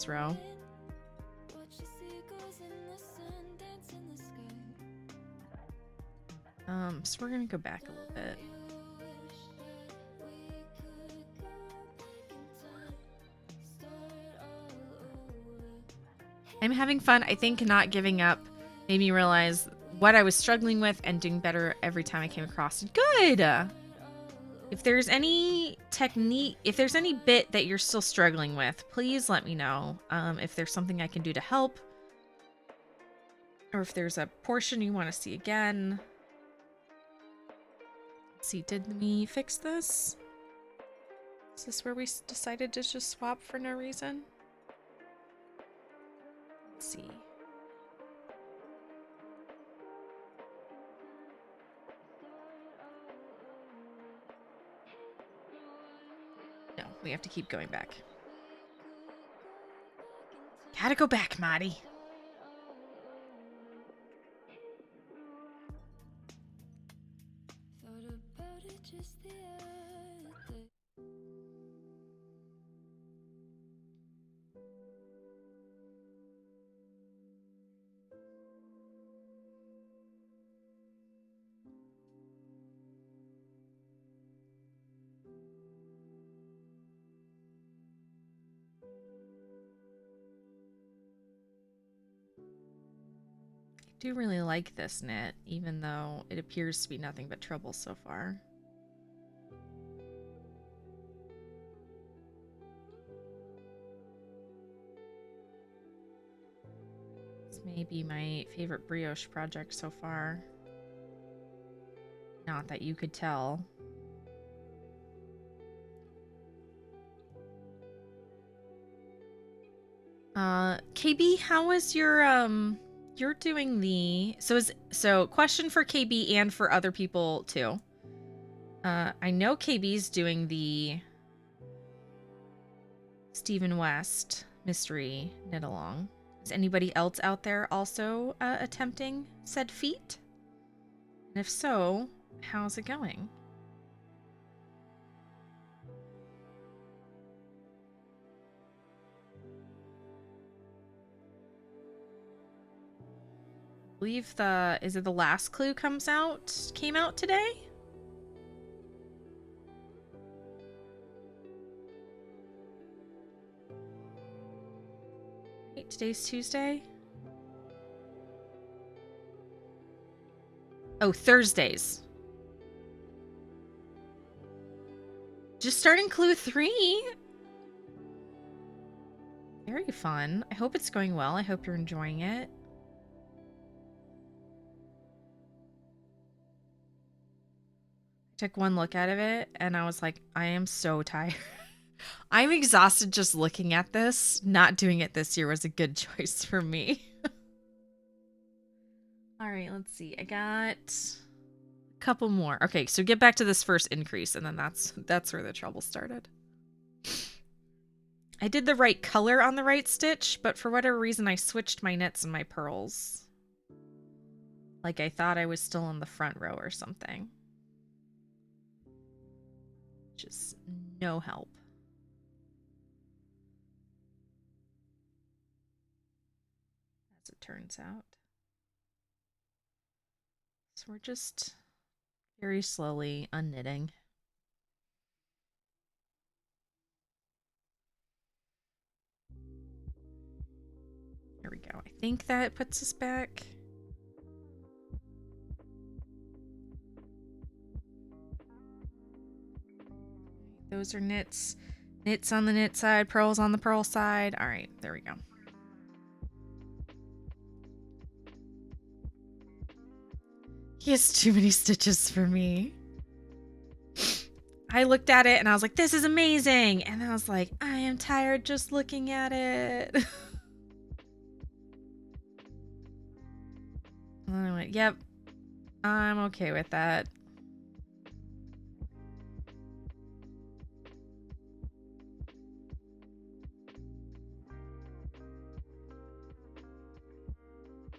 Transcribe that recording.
this row. So we're gonna go back a little bit. I'm having fun. I think not giving up made me realize what I was struggling with and doing better every time I came across it. Good! If there's any technique, if there's any bit that you're still struggling with, please let me know. If there's something I can do to help. Or if there's a portion you want to see again. Let's see, did we fix this? Is this where we decided to just swap for no reason? Let's see. No, we have to keep going back. Gotta go back, Maddie. I do really like this knit, even though it appears to be nothing but trouble so far. This may be my favorite brioche project so far. Not that you could tell. KB, how is your you're doing the so question for KB and for other people too. I know KB's doing the Stephen West mystery knit along. Is anybody else out there also attempting said feat? And if so, how's it going? I believe is it the last clue came out today? Wait, today's Tuesday? Oh, Thursdays. Just starting clue 3. Very fun. I hope it's going well. I hope you're enjoying it. Took one look at it and I was like, I am so tired. I'm exhausted just looking at this. Not doing it this year was a good choice for me. All right, let's see. I got a couple more. Okay, so get back to this first increase and then that's where the trouble started. I did the right color on the right stitch, but for whatever reason I switched my knits and my purls. Like I thought I was still in the front row or something. Just no help. As it turns out. So we're just very slowly unknitting. There we go. I think that puts us back. Those are knits. Knits on the knit side, purls on the purl side. All right, there we go. He has too many stitches for me. I looked at it and I was like, this is amazing. And I was like, I am tired just looking at it. And I went, yep, I'm okay with that.